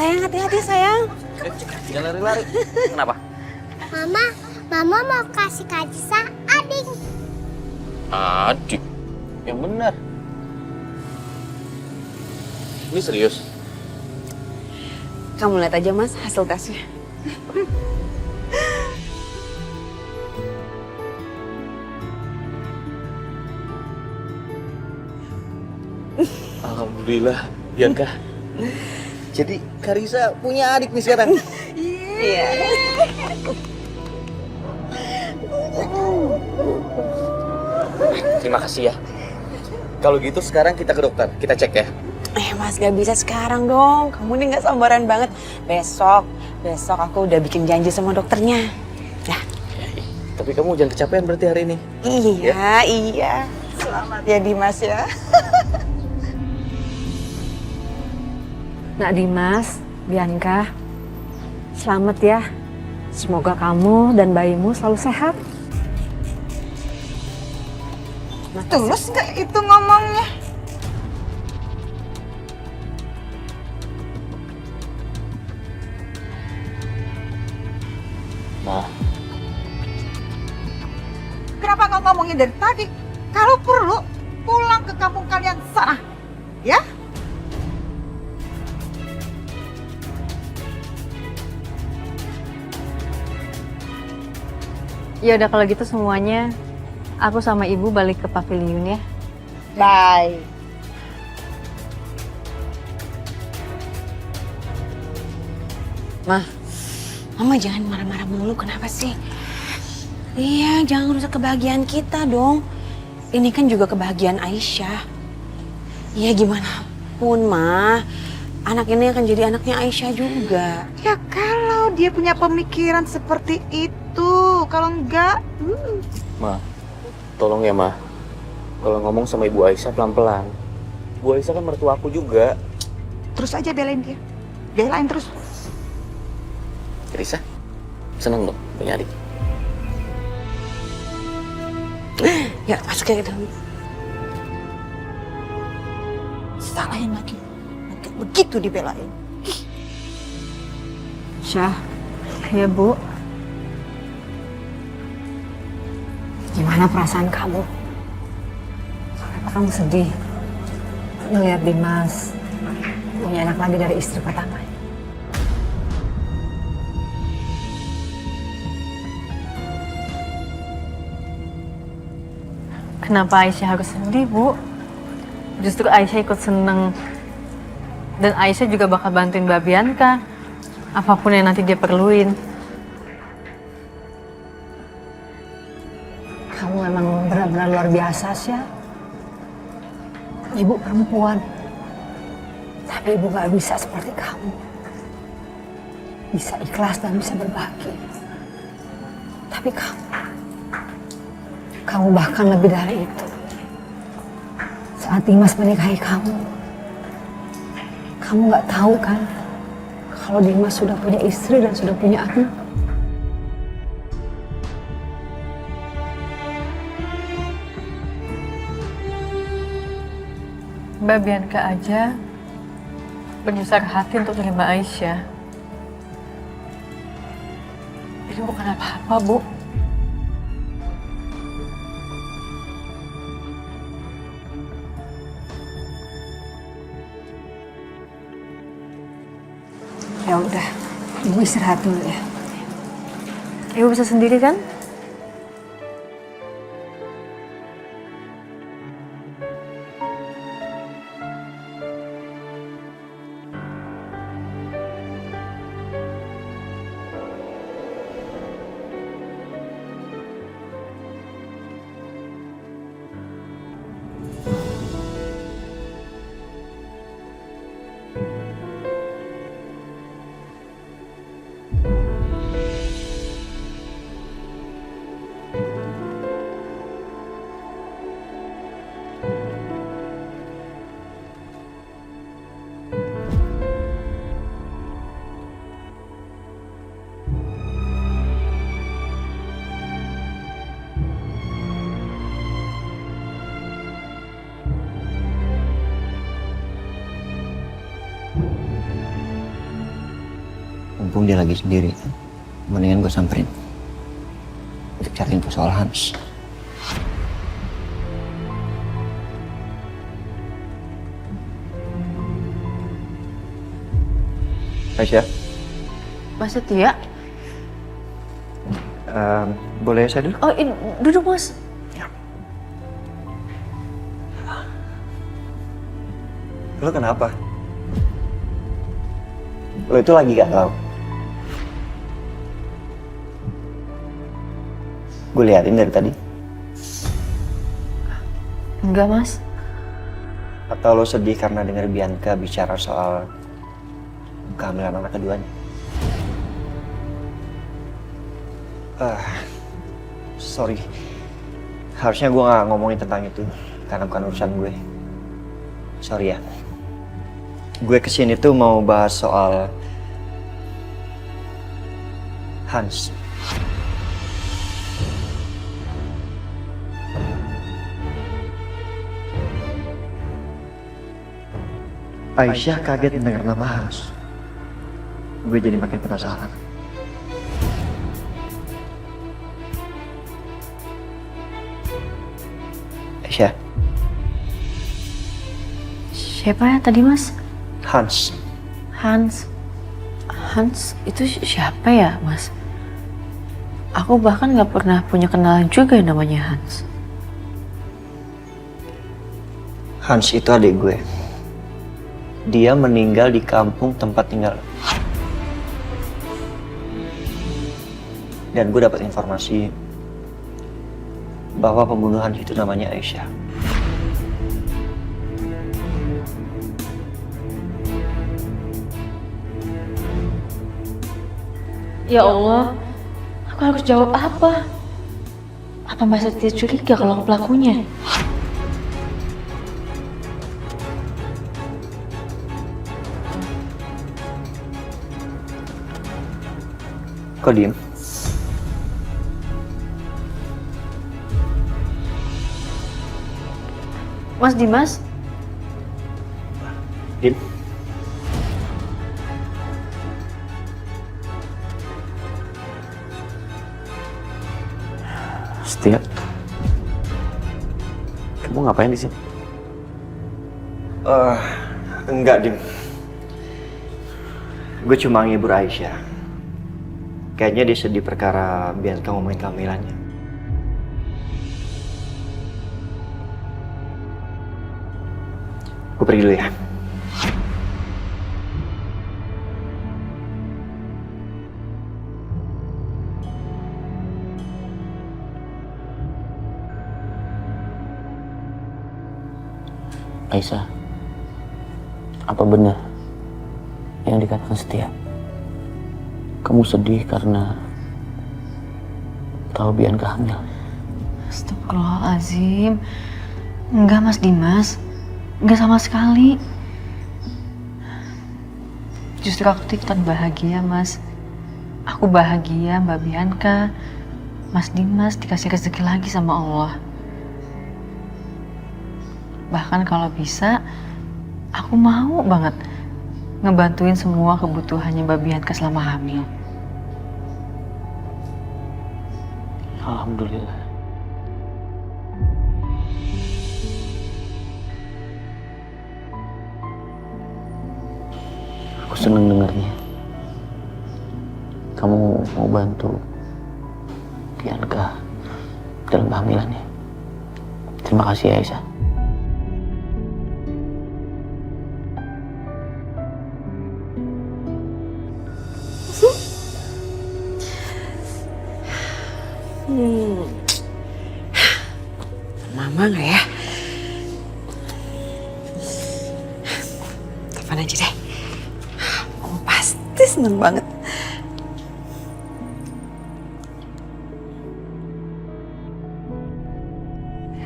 Sayang, hati-hati sayang. Jangan lari-lari. Kenapa? Mama mau kasih Kajsa adik. Adik? Yang benar. Ini serius? Kamu lihat aja Mas hasil tesnya. Alhamdulillah, Bianca. Jadi Karisa punya adik nih sekarang. Iya. Terima kasih ya. Kalau gitu sekarang kita ke dokter, kita cek ya. Mas gak bisa sekarang dong. Kamu nih gak sabaran banget. Besok aku udah bikin janji sama dokternya. Ya. Tapi kamu jangan kecapean berarti hari ini. Iya. Selamat ya Dimas ya. Nak Dimas, Bianca, selamat ya. Semoga kamu dan bayimu selalu sehat. Tulus nggak itu ngomongnya? Ma. Kenapa nggak ngomongin dari tadi? Kalau perlu, pulang ke kampung kalian sana. Ya? Ya udah kalau gitu semuanya, aku sama ibu balik ke pavilion ya. Bye. Mama jangan marah-marah mulu, kenapa sih? Iya, jangan rusak kebahagiaan kita dong. Ini kan juga kebahagiaan Aisyah. Iya gimana pun, Ma. Anak ini akan jadi anaknya Aisyah juga. Ya kalau dia punya pemikiran seperti itu, kalau enggak, Ma, tolong ya Ma. Kalau ngomong sama Ibu Aisyah pelan-pelan. Ibu Aisyah kan mertua aku juga. terus aja belain dia. Belain terus. Karisa, seneng dong punya adik. Ya, masuk ya ke dalam. Salahin lagi. Nanti begitu dibelain. Syah, ya Bu. Gimana perasaan kamu? Kenapa kamu sedih? Melihat Dimas punya anak lagi dari istri pertamanya. Kenapa Aisyah harus sedih, Bu? Justru Aisyah ikut seneng. Dan Aisyah juga bakal bantuin Mbak Bianca. Apapun yang nanti dia perluin. Kamu memang benar-benar luar biasa, Syah. Ibu perempuan. Tapi ibu gak bisa seperti kamu. Bisa ikhlas dan bisa berbagi. Tapi kamu bahkan lebih dari itu. Saat Dimas menikahi kamu gak tahu kan kalau Dimas sudah punya istri dan sudah punya anak. Mbak Bianca aja berbesar hati untuk terima Aisyah. Ini bukan apa-apa, Bu. Ya udah, Ibu istirahat dulu ya. Ibu bisa sendiri kan? mumpung dia lagi sendiri, mendingan gue samperin untuk cari info soal Hans. Aisyah, Mas Setia? boleh saya dulu? Oh, duduk Mas. Lo kenapa? Lo itu lagi galau? Gue liatin dari tadi. Enggak Mas. Atau lo sedih karena dengar Bianca bicara soal kehamilan anak keduanya? Sorry. Harusnya gue gak ngomongin tentang itu karena bukan urusan gue. Sorry ya. Gue kesini tuh mau bahas soal Hans. Aisyah kaget mendengar nama Hans. Gue jadi makin penasaran. Aisyah, Siapa ya tadi Mas? Hans. Hans. Hans itu siapa ya Mas? Aku bahkan nggak pernah punya kenalan juga yang namanya Hans. Hans itu adik gue. Dia meninggal di kampung tempat tinggal. Dan gue dapat informasi bahwa pembunuh Hans itu namanya Aisyah. Ya Allah, aku harus jawab apa? Apa Mas Setia curiga kalau aku pelakunya? Kok diem? Mas Dimas? Diem? Setia, kamu ngapain di sini? Enggak, Dim. Gue cuma ngibur Aisyah. Kayaknya dia sedih perkara Bianca ngomongin kehamilannya. Gue pergi dulu ya. Aisyah, apa benar yang dikatakan Setia? Kamu sedih karena tahu Bianca hamil? Astagfirullahaladzim. Enggak Mas Dimas. Enggak sama sekali. Justru aku tuh ikutan bahagia Mas. Aku bahagia Mbak Bianca, Mas Dimas dikasih rezeki lagi sama Allah. Bahkan kalau bisa, aku mau banget ngebantuin semua kebutuhannya Mbak Bianca selama hamil. Alhamdulillah. Aku seneng dengarnya. Kamu mau bantu Bianca dalam kehamilannya. Terima kasih ya, Aisyah. Mama nggak ya? Telepon aja deh. Mama pasti seneng banget.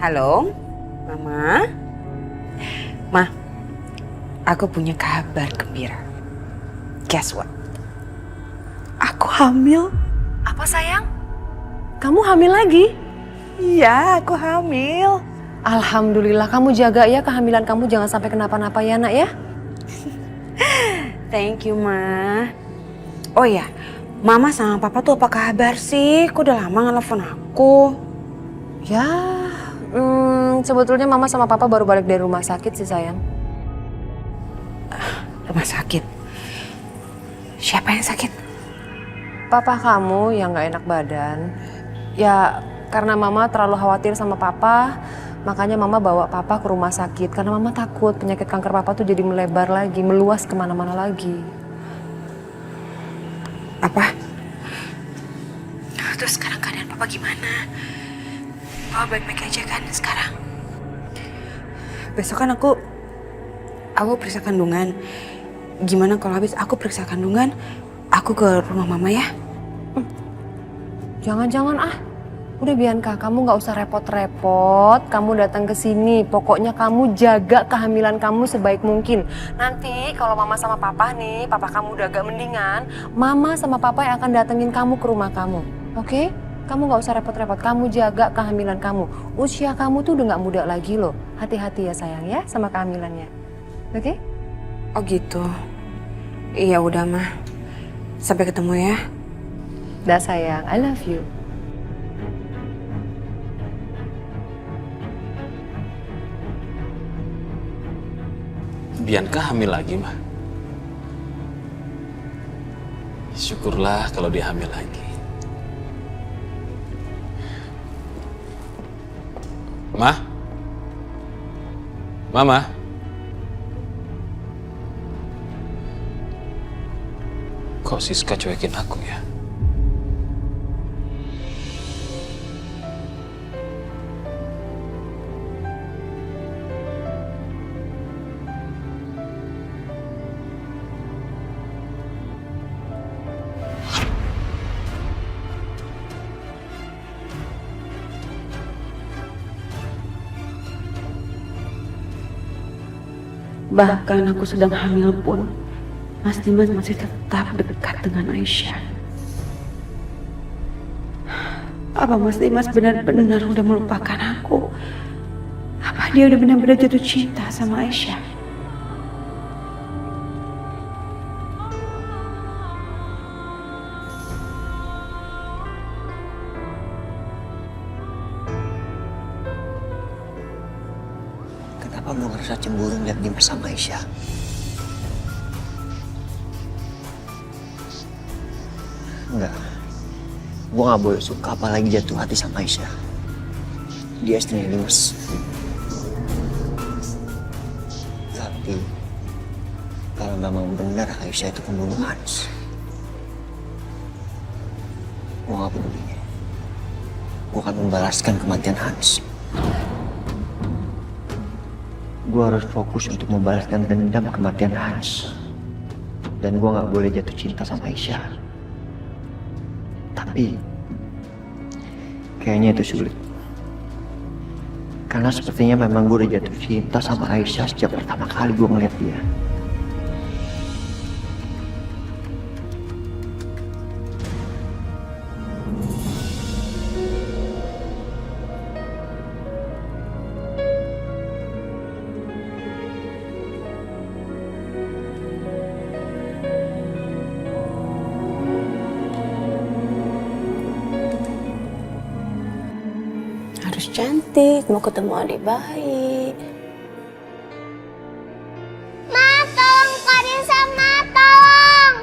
Halo, Mama. Ma, aku punya kabar gembira. Guess what? Aku hamil. Apa sayang? Kamu hamil lagi? Iya, aku hamil. Alhamdulillah, kamu jaga ya kehamilan kamu, jangan sampai kenapa-napa ya nak ya. Thank you, Ma. Oh iya, Mama sama Papa tuh apa kabar sih? Kok udah lama nggak nelfon aku? Ya, sebetulnya Mama sama Papa baru balik dari rumah sakit sih sayang. Rumah sakit? Siapa yang sakit? Papa kamu yang gak enak badan. Ya, karena Mama terlalu khawatir sama Papa, makanya Mama bawa Papa ke rumah sakit. Karena Mama takut penyakit kanker Papa tuh jadi melebar lagi, meluas kemana-mana lagi. Apa? Terus sekarang keadaan Papa gimana? Papa baik-baik aja kan sekarang? Besok kan aku periksa kandungan. Gimana kalau habis aku periksa kandungan, aku ke rumah Mama ya? Jangan-jangan udah Bianca, kamu nggak usah repot-repot. Kamu datang ke sini, pokoknya kamu jaga kehamilan kamu sebaik mungkin. Nanti kalau Mama sama Papa nih, Papa kamu udah agak mendingan, Mama sama Papa yang akan datengin kamu ke rumah kamu, oke? Kamu nggak usah repot-repot, kamu jaga kehamilan kamu. Usia kamu tuh udah nggak muda lagi loh. Hati-hati ya sayang ya sama kehamilannya, oke? Oh gitu. Iya udah mah. Sampai ketemu ya. Dah sayang, I love you. Bianca hamil lagi, Mah. Syukurlah kalau dia hamil lagi. Mah? Mama? Kok Siska cuekin aku ya? Bahkan aku sedang hamil pun, Mas Dimas masih tetap dekat dengan Aisyah. Apa Mas Dimas benar-benar udah melupakan aku? Apa dia udah benar-benar jatuh cinta sama Aisyah? Kenapa lu ngerasa cemburu ngeliat dia bersama Aisyah? Enggak. Gue gak boleh suka apalagi jatuh hati sama Aisyah. Dia istrinya Dimas. Tapi kalau memang benar Aisyah itu pembunuh Hans, gue gak peduli. Gue akan membalaskan kematian Hans. Gue harus fokus untuk membalaskan dendam kematian Hans. Dan gue gak boleh jatuh cinta sama Aisyah. Tapi kayaknya itu sulit. Karena sepertinya memang gue udah jatuh cinta sama Aisyah sejak pertama kali gue ngeliat dia. Harus cantik, mau ketemu adik baik. Ma, tolong Karisa, Ma, tolong.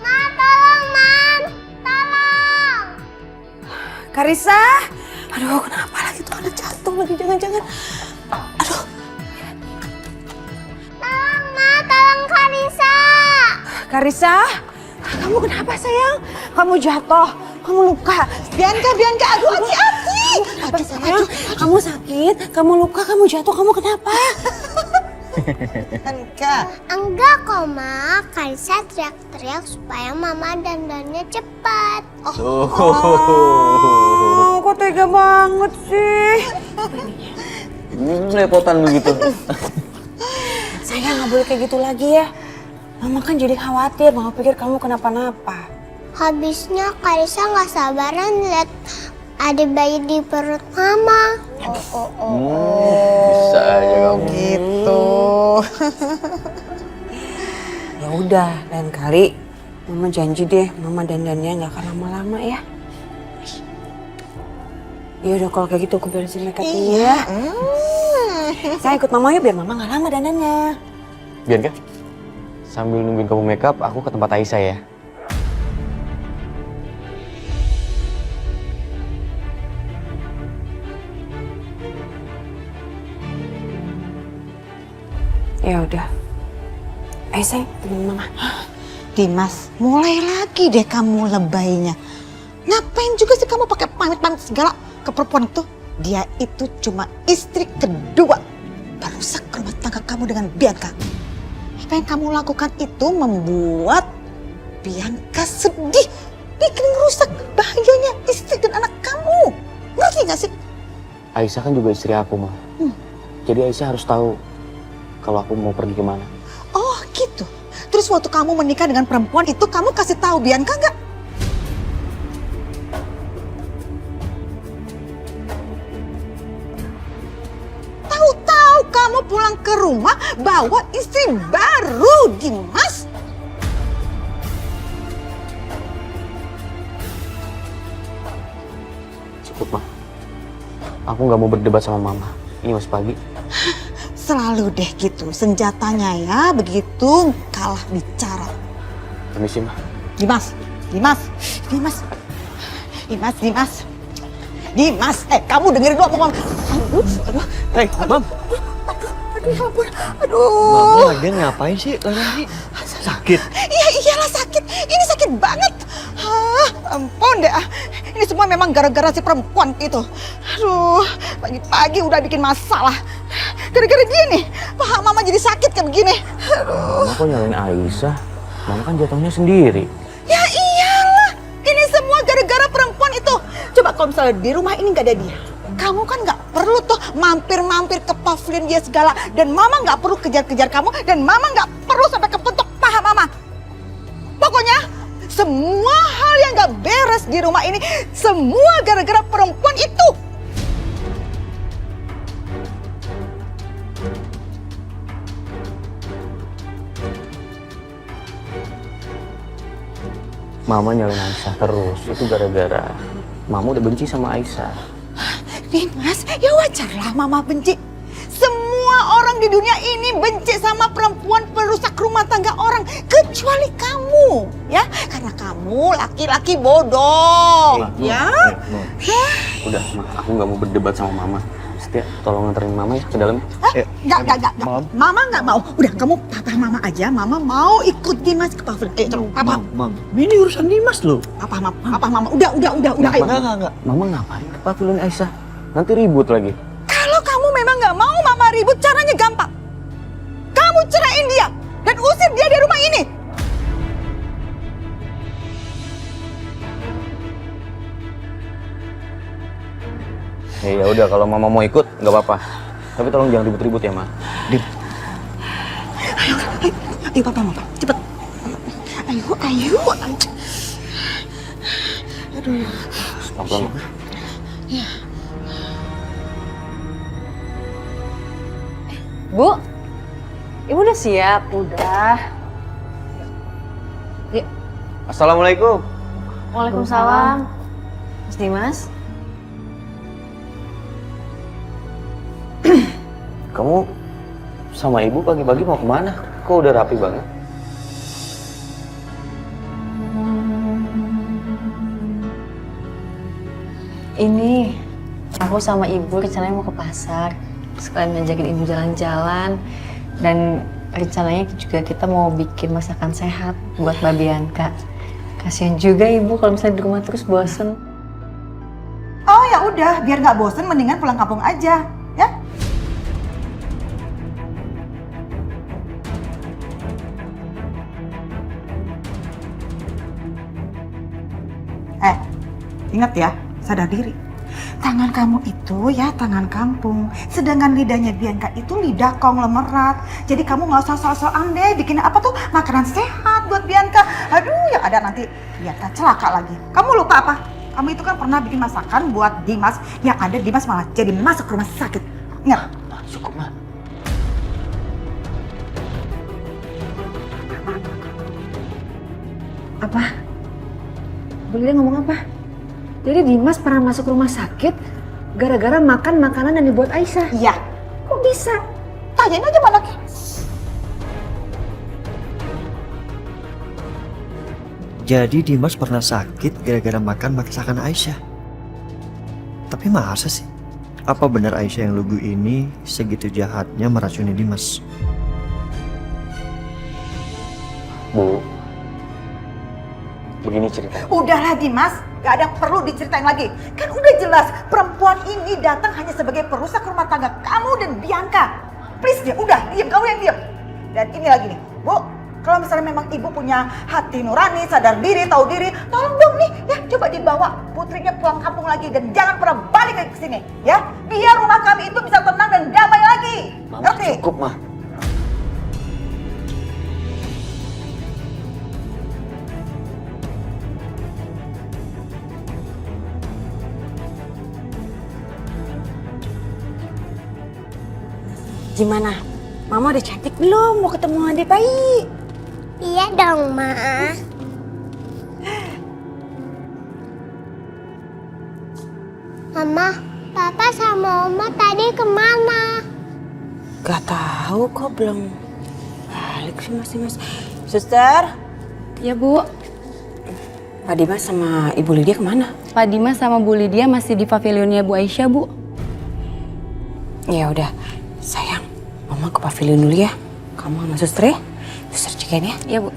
Ma, tolong, Mam. Tolong. Karisa! Aduh, kenapa lagi tuh anak jatuh lagi, jangan-jangan. Aduh, Tolong, Ma, tolong Karisa. Karisa! Kamu kenapa sayang? Kamu jatuh, kamu luka. Bianca, aduh hati-hati. Apa sayang? Kamu sakit, kamu luka, kamu jatuh, kamu kenapa? Bianca. Enggak kok, Ma. Karisa teriak-teriak supaya Mama dandannya cepat. Oh, kok tega banget sih? Lepotan begitu. Sayang, nggak boleh kayak gitu lagi ya. Mama kan jadi khawatir, Mama pikir kamu kenapa-napa. Habisnya Karisa nggak sabaran lihat ada bayi di perut Mama. Bisa aja kamu. Gitu. Ya udah, lain kali Mama janji deh, Mama dandannya nggak akan lama-lama ya. Ya udah kalau kayak gitu aku beresin makeupnya ya. Saya ikut Mama yuk biar Mama nggak lama dandannya. Bianca, sambil nungguin kamu makeup, aku ke tempat Aisyah ya. Ya udah. Ayo sayang, temenin Mama. Dimas, mulai lagi deh kamu lebaynya. Ngapain juga sih kamu pakai pamit-pamit segala ke perempuan itu? Dia itu cuma istri kedua. Perusak rumah tangga kamu dengan Bianca. Apa yang kamu lakukan itu membuat Bianca sedih. Bikin rusak bahagianya istri dan anak kamu. Ngerti gak sih? Aisyah kan juga istri aku, Ma. Jadi Aisyah harus tahu kalau aku mau pergi kemana. Oh gitu. Terus waktu kamu menikah dengan perempuan itu kamu kasih tahu Bianca nggak? Tahu-tahu kamu pulang ke rumah bawa istri baru, Dimas. Cukup, Ma. Aku nggak mau berdebat sama Mama. Ini masih pagi. Selalu deh gitu senjatanya ya, begitu kalah bicara. Permisi, Ma. Dimas, Dimas, Dimas, Dimas, Dimas, Dimas. Kamu dengerin dulu omongan. Aduh, Hei, Mam. aduh. Mama lagian ngapain sih lagi? Sakit. Iya iyalah sakit. Ini sakit banget. Ampun deh. Ini semua memang gara-gara si perempuan itu. Aduh, pagi-pagi udah bikin masalah. Gara-gara dia nih, paha Mama jadi sakit kayak begini. Aduh. Mama kok nyalain Aisyah? Mama kan jatuhnya sendiri. Ya iyalah. Ini semua gara-gara perempuan itu. Coba kalau misalnya di rumah ini nggak ada dia, kamu kan nggak perlu tuh mampir-mampir ke pavilion dia segala. Dan Mama nggak perlu kejar-kejar kamu. Dan Mama nggak perlu sampai kepentok paha Mama. Pokoknya semua hal yang nggak beres di rumah ini, semua gara-gara perempuan itu. Mama nyalain Aisyah terus. Itu gara-gara Mama udah benci sama Aisyah. Dimas, ya wajarlah Mama benci. Semua orang di dunia ini benci sama perempuan perusak rumah tangga orang. Kecuali kamu, ya. Karena kamu laki-laki bodoh, ya. Udah, Ma. Aku nggak mau berdebat sama Mama. Setia, tolong nganterin Mama ya ke dalam. Enggak. Mama nggak mau. Udah, kamu papa Mama aja. Mama mau ikut Dimas ke pavilion. Ayo, terus, Papa. Mam, ini urusan Dimas loh. Papa Mama. Udah. Ayo. Enggak. Mama ngapain ke pavilion Aisyah? Nanti ribut lagi. Kalau kamu memang nggak mau Mama ribut, caranya gampang. Kamu ceraiin dia dan usir dia dari rumah ini. Ya udah, kalau Mama mau ikut nggak apa-apa. Tapi tolong jangan ribut-ribut ya, Ma. Ayo Papa, Mama, cepet. Ayo. Aduh. Pelan-pelan, Ma. Bu, Ibu udah siap? Udah. Yuk. Assalamualaikum. Waalaikumsalam. Mas Dimas? Kamu sama Ibu pagi-pagi mau kemana? Kok udah rapi banget? Ini, aku sama Ibu rencananya mau ke pasar. Sekalian ngajakin Ibu jalan-jalan. Dan rencananya juga kita mau bikin masakan sehat buat Mbak Bianca. Kasian juga Ibu kalau misalnya di rumah terus bosen. Oh ya udah, biar nggak bosen mendingan pulang kampung aja, ya. Ingat ya, sadar diri. Tangan kamu itu ya tangan kampung. Sedangkan lidahnya Bianca itu lidah konglomerat. Jadi kamu nggak usah sok-sokan deh bikin apa tuh makanan sehat buat Bianca. Aduh, ya ada nanti Bianca celaka lagi. Kamu lupa apa? Kamu itu kan pernah bikin masakan buat Dimas. Yang ada Dimas malah jadi masuk rumah sakit. Ingat? Cukup, Ma. Apa? Bu Lydia ngomong apa? Jadi Dimas pernah masuk rumah sakit gara-gara makan makanan yang dibuat Aisyah? Iya. Kok bisa? Tanyain aja sama anaknya. Jadi Dimas pernah sakit gara-gara makan masakan Aisyah. Tapi masa sih? Apa benar Aisyah yang lugu ini segitu jahatnya meracuni Dimas? Bu, begini ceritanya. Udahlah Dimas, gak ada yang perlu diceritain lagi. Kan udah jelas perempuan ini datang hanya sebagai perusak rumah tangga kamu dan Bianca. Please dia, udah diem, kamu yang diem. Dan ini lagi nih, Bu, kalau misalnya memang ibu punya hati nurani, sadar diri, tahu diri, tolong dong nih, ya coba dibawa putrinya pulang kampung lagi dan jangan pernah balik lagi ke sini, ya. Biar rumah kami itu bisa tenang dan damai lagi. Mama, Ngerti? cukup, Ma. Gimana? Mama udah cantik belum? Mau ketemu adik bayi? Iya dong, Ma. Mama, Papa sama Oma tadi kemana? Gak tahu kok belum balik sih Mas. Suster, Ya Bu, Pak Dimas sama Ibu Lydia kemana? Pak Dimas sama Bu Lydia masih di pavilionnya Bu Aisyah Bu. Ya udah, sayang, Mama ke pavilion dulu ya. Kamu sama suster ya? Suster jagain ya. Ya Bu.